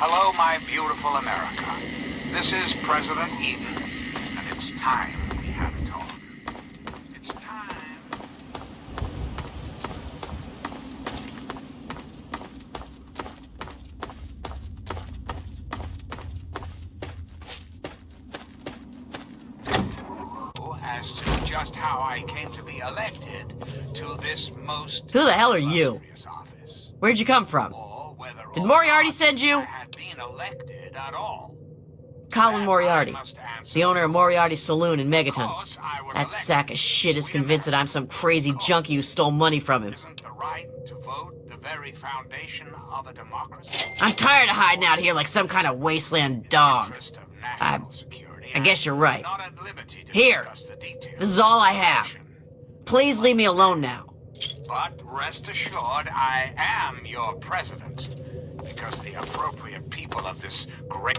Hello, my beautiful America. This is President Eden, and it's time we had a talk. It's time. As to just how I came to be elected to this most Who the hell are you? illustrious office. Where'd you come from? Or whether Did or Moriarty not send you? I had been elected at all. Colin That Moriarty, I must answer. the owner of Moriarty's Saloon in Megaton. Of course, I was That elected sack of shit is to convinced that I'm some crazy junkie who stole money from him. Isn't the right to vote the very foundation of a democracy? I'm tired of hiding out here like some kind of wasteland dog. Interest of national security, I guess you're right. not at liberty to Here. discuss the details This is all I of the have. election. Please leave me alone now. But rest assured, I am your president, because the appropriate people of this great...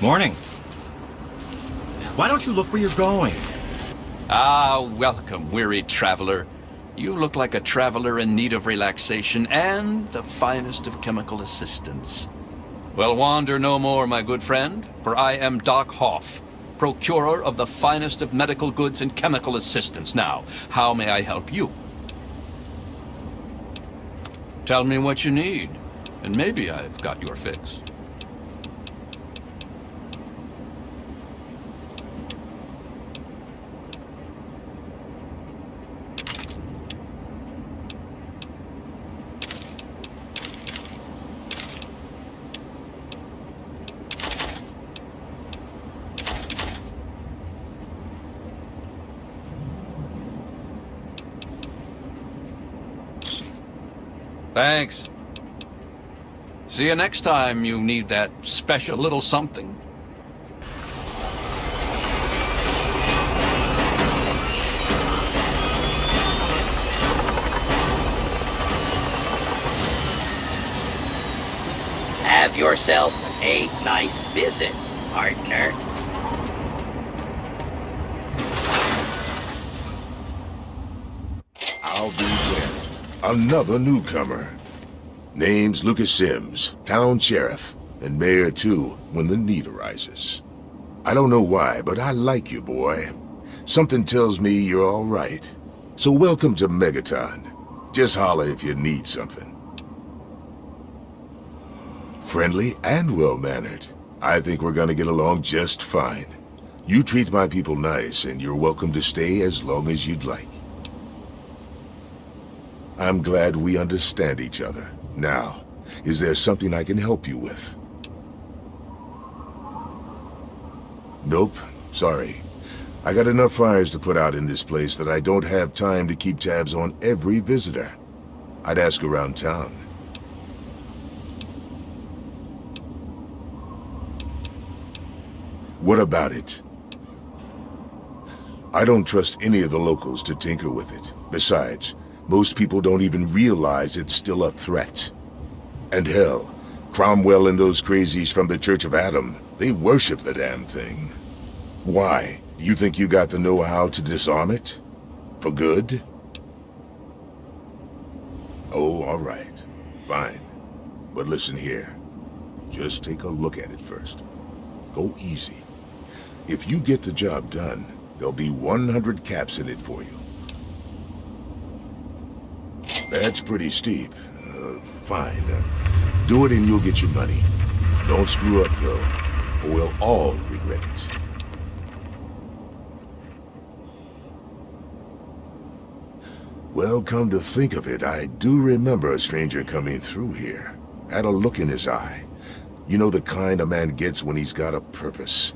Morning. Why don't you look where you're going? Ah, welcome, weary traveler. You look like a traveler in need of relaxation and the finest of chemical assistance. Well, wander no more, my good friend, for I am Doc Hoff, procurer of the finest of medical goods and chemical assistance. Now, how may I help you? Tell me what you need, and maybe I've got your fix. Thanks. See you next time you need that special little something. Have yourself a nice visit, partner. I'll be there. Another newcomer. Name's Lucas Sims, town sheriff, and mayor too, when the need arises. I don't know why, but I like you, boy. Something tells me you're all right. So welcome to Megaton. Just holler if you need something. Friendly and well-mannered. I think we're gonna get along just fine. You treat my people nice, and you're welcome to stay as long as you'd like. I'm glad we understand each other. Now, is there something I can help you with? Nope, sorry. I got enough fires to put out in this place that I don't have time to keep tabs on every visitor. I'd ask around town. What about it? I don't trust any of the locals to tinker with it. Besides, most people don't even realize it's still a threat. And hell, Cromwell and those crazies from the Church of Adam, they worship the damn thing. Why? Do you think you got the know-how to disarm it? For good? Oh, all right. Fine. But listen here. Just take a look at it first. Go easy. If you get the job done, there'll be 100 caps in it for you. That's pretty steep. Fine. Do it and you'll get your money. Don't screw up, though, or we'll all regret it. Well, come to think of it, I do remember a stranger coming through here. Had a look in his eye. You know the kind a man gets when he's got a purpose.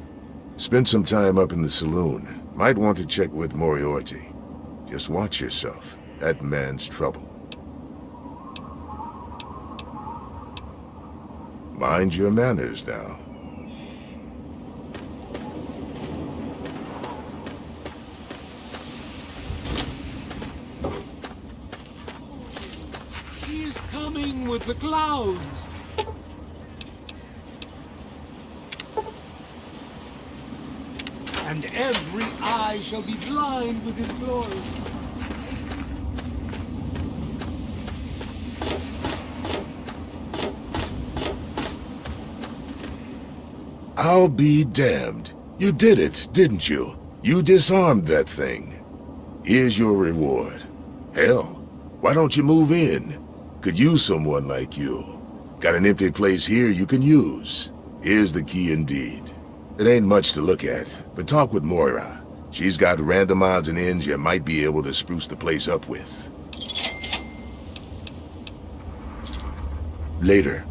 Spent some time up in the saloon. Might want to check with Moriarty. Just watch yourself. That man's trouble. Mind your manners now. He is coming with the clouds. And every eye shall be blind with his glory. I'll be damned. You did it, didn't you? You disarmed that thing. Here's your reward. Hell, why don't you move in? Could use someone like you. Got an empty place here you can use. Here's the key indeed. It ain't much to look at, but talk with Moira. She's got random odds and ends you might be able to spruce the place up with. Later.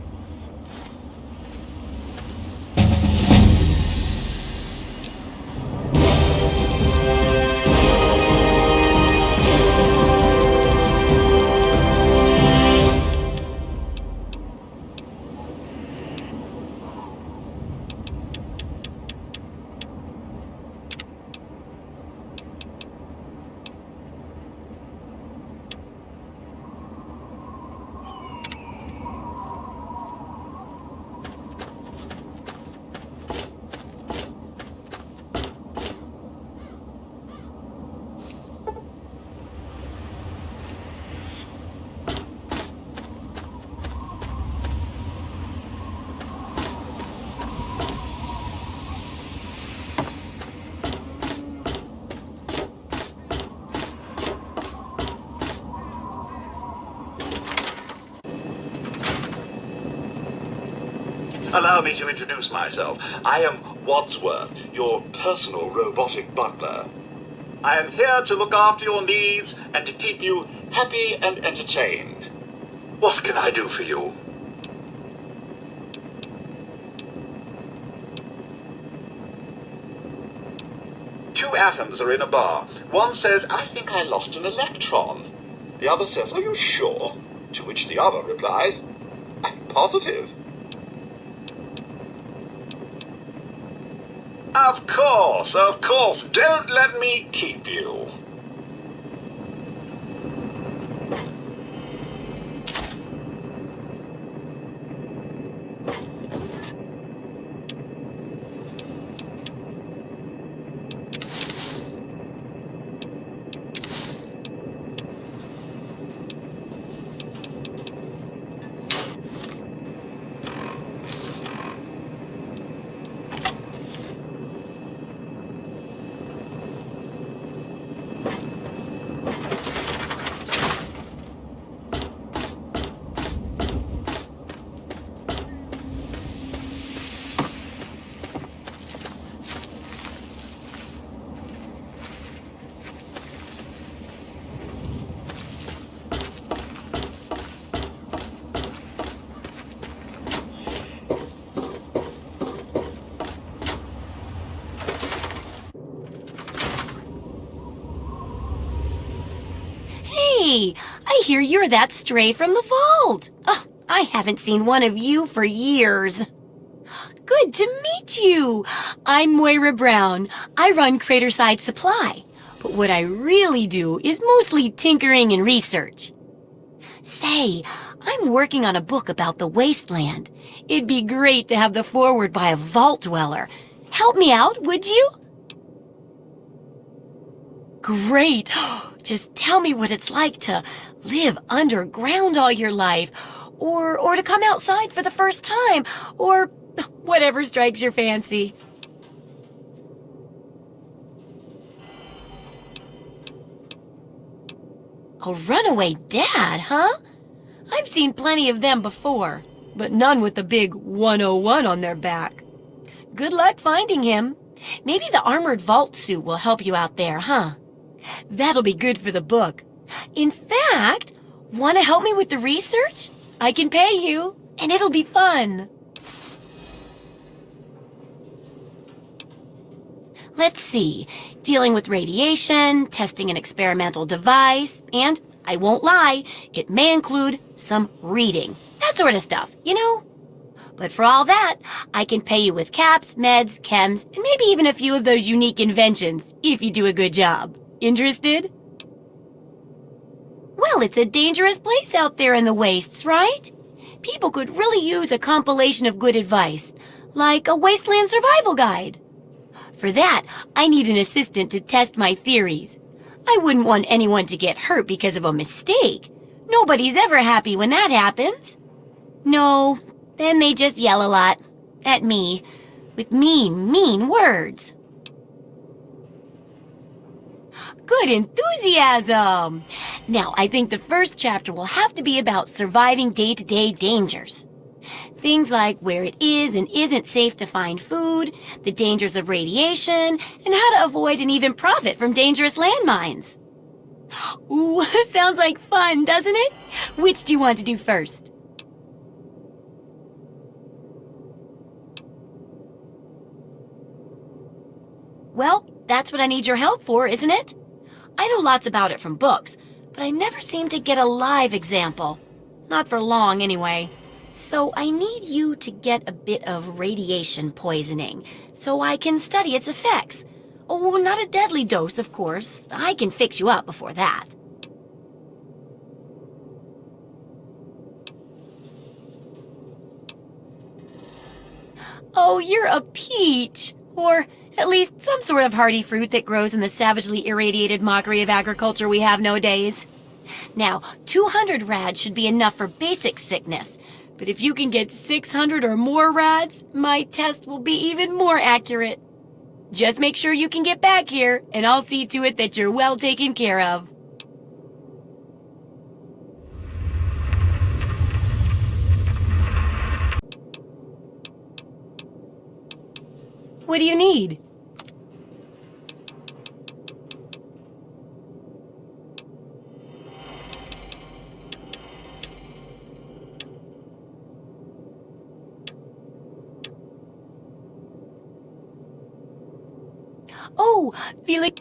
Allow me to introduce myself. I am Wadsworth, your personal robotic butler. I am here to look after your needs and to keep you happy and entertained. What can I do for you? Two atoms are in a bar. One says, "I think I lost an electron." The other says, "Are you sure?" To which the other replies, "I'm positive." Of course. Don't let me keep you. Hey, I hear you're that stray from the vault. Oh, I haven't seen one of you for years. Good to meet you. I'm Moira Brown. I run Craterside Supply. But what I really do is mostly tinkering and research. Say, I'm working on a book about the wasteland. It'd be great to have the foreword by a vault dweller. Help me out, would you? Great. Just tell me what it's like to live underground all your life, or to come outside for the first time, or whatever strikes your fancy. A runaway dad, huh? I've seen plenty of them before, but none with the big 101 on their back. Good luck finding him. Maybe the armored vault suit will help you out there, huh? That'll be good for the book. In fact, want to help me with the research? I can pay you, and it'll be fun. Let's see, dealing with radiation, testing an experimental device, and, I won't lie, it may include some reading. That sort of stuff, you know? But for all that, I can pay you with caps, meds, chems, and maybe even a few of those unique inventions, if you do a good job. Interested? Well, it's a dangerous place out there in the wastes, right? People could really use a compilation of good advice, like a wasteland survival guide. For that, I need an assistant to test my theories. I wouldn't want anyone to get hurt because of a mistake. Nobody's ever happy when that happens. No, then they just yell a lot. At me. With mean words. Good enthusiasm! Now, I think the first chapter will have to be about surviving day-to-day dangers. Things like where it is and isn't safe to find food, the dangers of radiation, and how to avoid and even profit from dangerous landmines. Ooh, sounds like fun, doesn't it? Which do you want to do first? Well, that's what I need your help for, isn't it? I know lots about it from books, but I never seem to get a live example. Not for long, anyway. So I need you to get a bit of radiation poisoning, so I can study its effects. Oh, not a deadly dose, of course. I can fix you up before that. Oh, you're a peach! Or at least some sort of hardy fruit that grows in the savagely irradiated mockery of agriculture we have nowadays. Now, 200 rads should be enough for basic sickness, but if you can get 600 or more rads, my test will be even more accurate. Just make sure you can get back here, and I'll see to it that you're well taken care of. What do you need? Oh, feeling...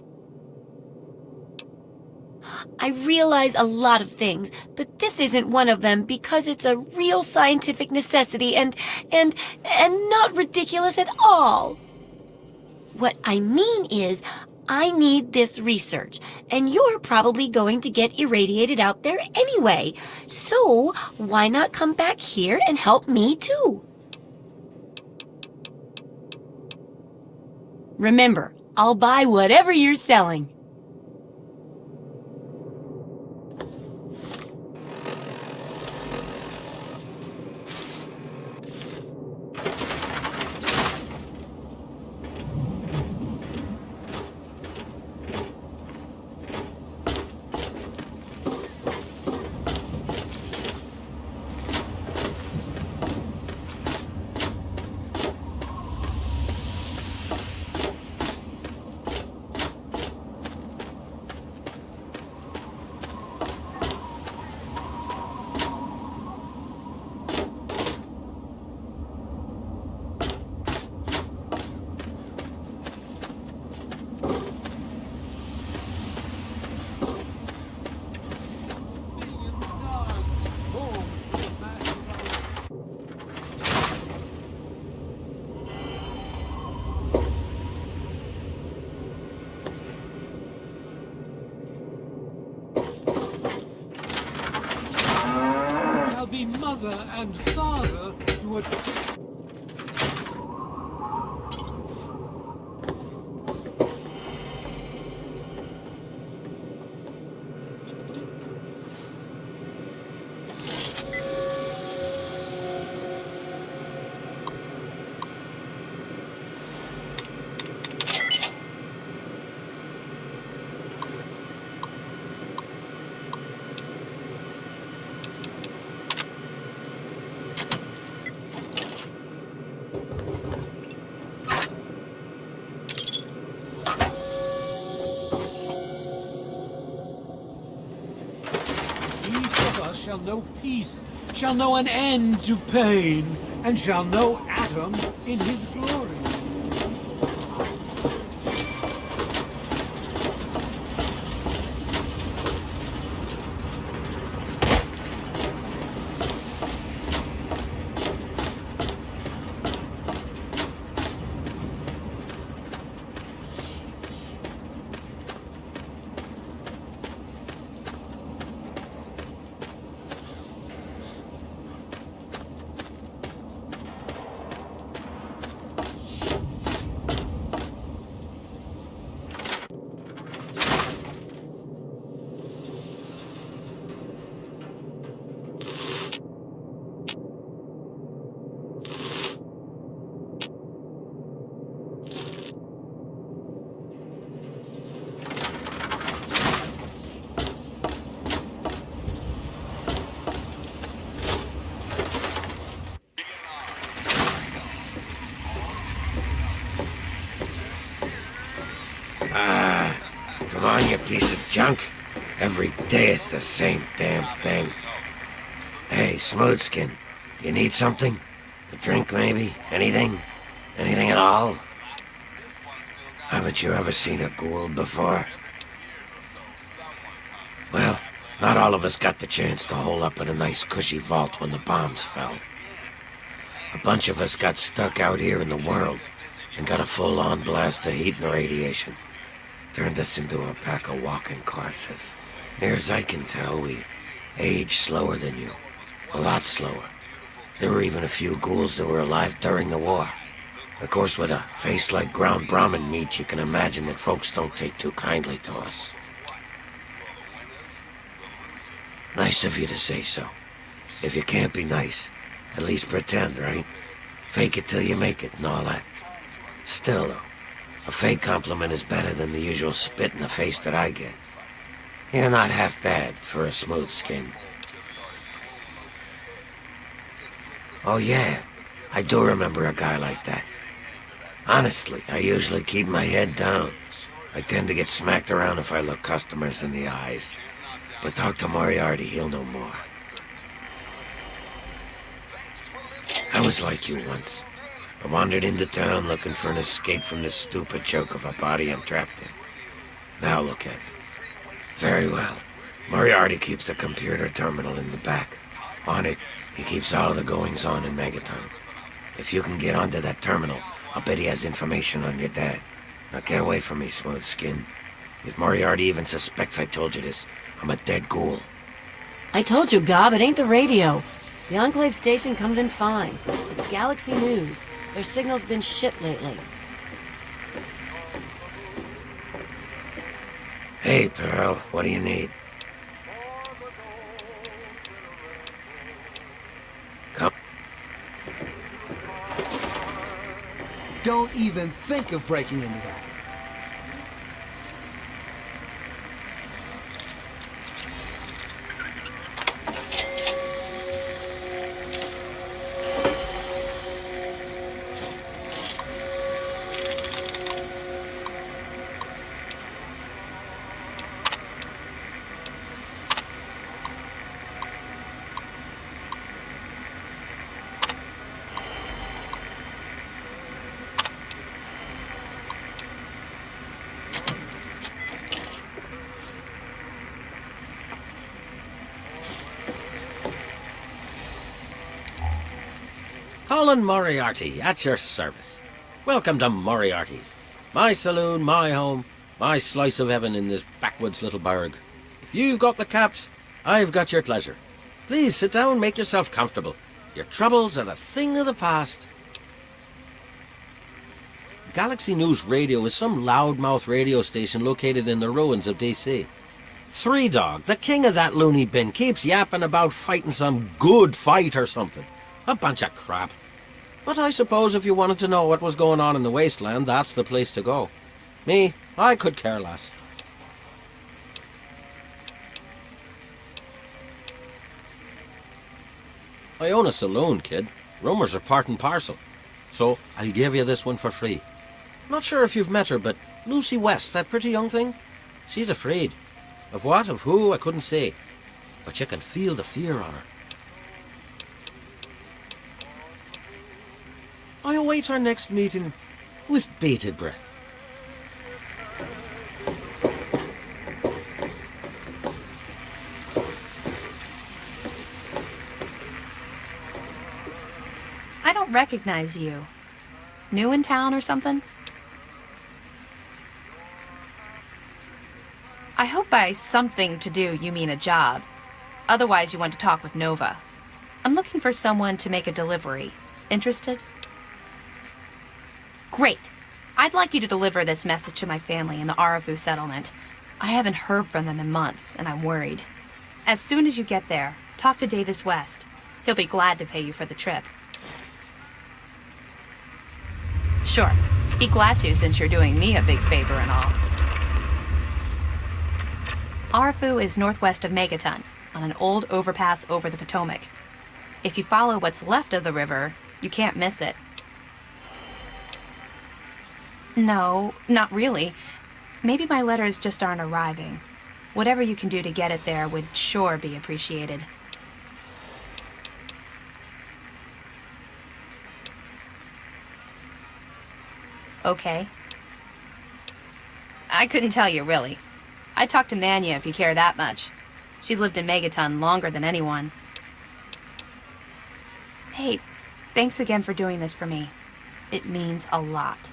I realize a lot of things, but this isn't one of them because it's a real scientific necessity and not ridiculous at all. What I mean is, I need this research, and you're probably going to get irradiated out there anyway. So, why not come back here and help me too? Remember, I'll buy whatever you're selling. Be mother and father to a... shall know peace, shall know an end to pain, and shall know Atom in his glory. Come on, you piece of junk. Every day it's the same damn thing. Hey, Smoothskin, you need something? A drink, maybe? Anything? Anything at all? Haven't you ever seen a ghoul before? Well, not all of us got the chance to hole up in a nice cushy vault when the bombs fell. A bunch of us got stuck out here in the world and got a full-on blast of heat and radiation. Turned us into a pack of walking corpses. Near as I can tell, we aged slower than you. A lot slower. There were even a few ghouls that were alive during the war. Of course, with a face like ground Brahmin meat, you can imagine that folks don't take too kindly to us. Nice of you to say so. If you can't be nice, at least pretend, right? Fake it till you make it and all that. Still, though, a fake compliment is better than the usual spit in the face that I get. You're not half bad for a smooth skin. Oh yeah, I do remember a guy like that. Honestly, I usually keep my head down. I tend to get smacked around if I look customers in the eyes. But talk to Moriarty, he'll know more. I was like you once. I wandered into town looking for an escape from this stupid joke of a body I'm trapped in. Now look at it. Very well. Moriarty keeps the computer terminal in the back. On it, he keeps all of the goings-on in Megaton. If you can get onto that terminal, I'll bet he has information on your dad. Now get away from me, Smooth Skin. If Moriarty even suspects I told you this, I'm a dead ghoul. I told you, Gob, it ain't the radio. The Enclave station comes in fine. It's Galaxy News. Their signal's been shit lately. Hey, Pearl, what do you need? Come. Don't even think of breaking into that. Colin Moriarty, at your service. Welcome to Moriarty's. My saloon, my home, my slice of heaven in this backwoods little burg. If you've got the caps, I've got your pleasure. Please sit down, make yourself comfortable. Your troubles are a thing of the past. Galaxy News Radio is some loudmouth radio station located in the ruins of DC. Three Dog, the king of that loony bin, keeps yapping about fighting some good fight or something. A bunch of crap. But I suppose if you wanted to know what was going on in the wasteland, that's the place to go. Me, I could care less. I own a saloon, kid. Rumors are part and parcel. So I'll give you this one for free. Not sure if you've met her, but Lucy West, that pretty young thing? She's afraid. Of what? Of who? I couldn't say. but you can feel the fear on her. I await our next meeting with bated breath. I don't recognize you. New in town or something? I hope by something to do you mean a job. Otherwise you want to talk with Nova. I'm looking for someone to make a delivery. Interested? Great. I'd like you to deliver this message to my family in the Arafu settlement. I haven't heard from them in months, and I'm worried. As soon as you get there, talk to Davis West. He'll be glad to pay you for the trip. Sure. Be glad to, since you're doing me a big favor and all. Arafu is northwest of Megaton, on an old overpass over the Potomac. If you follow what's left of the river, you can't miss it. No, not really. Maybe my letters just aren't arriving. Whatever you can do to get it there would sure be appreciated. Okay. I couldn't tell you, really. I'd talk to Manya if you care that much. She's lived in Megaton longer than anyone. Hey, thanks again for doing this for me. It means a lot.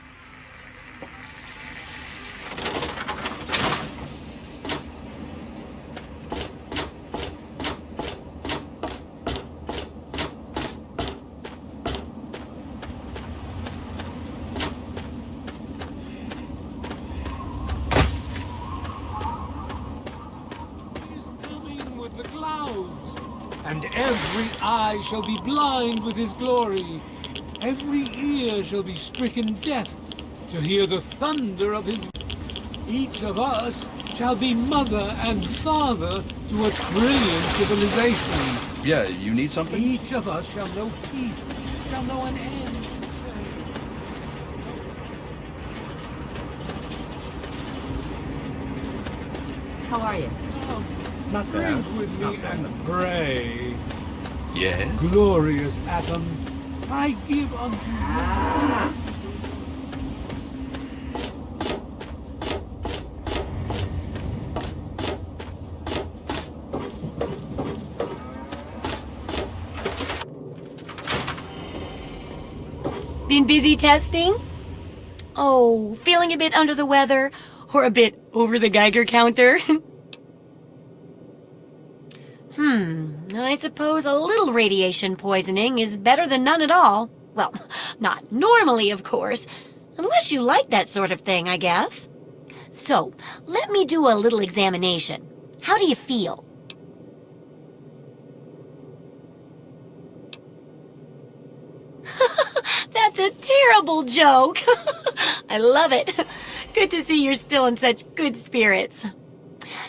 And every eye shall be blind with his glory. Every ear shall be stricken deaf to hear the thunder of his... Each of us shall be mother and father to a trillion civilizations. Yeah, you need something? Each of us shall know peace, shall know an end. How are you? Not drink with me and pray. Yes? Glorious atom, I give unto you. Been busy testing? Oh, feeling a bit under the weather? Or a bit over the Geiger counter? I suppose a little radiation poisoning is better than none at all. Well, not normally, of course. Unless you like that sort of thing, I guess. So, let me do a little examination. How do you feel? That's a terrible joke. I love it. Good to see you're still in such good spirits.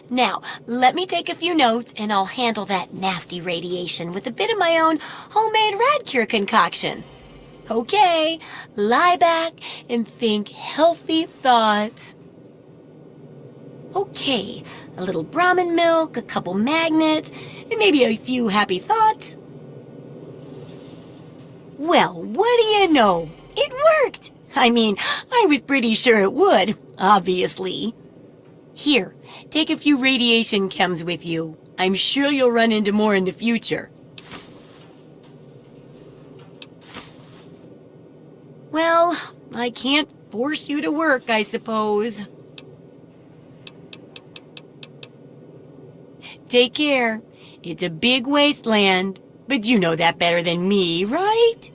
Now, let me take a few notes and I'll handle that nasty radiation with a bit of my own homemade rat cure concoction. Okay, lie back and think healthy thoughts. Okay, a little Brahmin milk, a couple magnets, and maybe a few happy thoughts. Well, what do you know? It worked! I mean, I was pretty sure it would, obviously. Here, take a few radiation chems with you. I'm sure you'll run into more in the future. Well, I can't force you to work, I suppose. Take care. It's a big wasteland, but you know that better than me, right?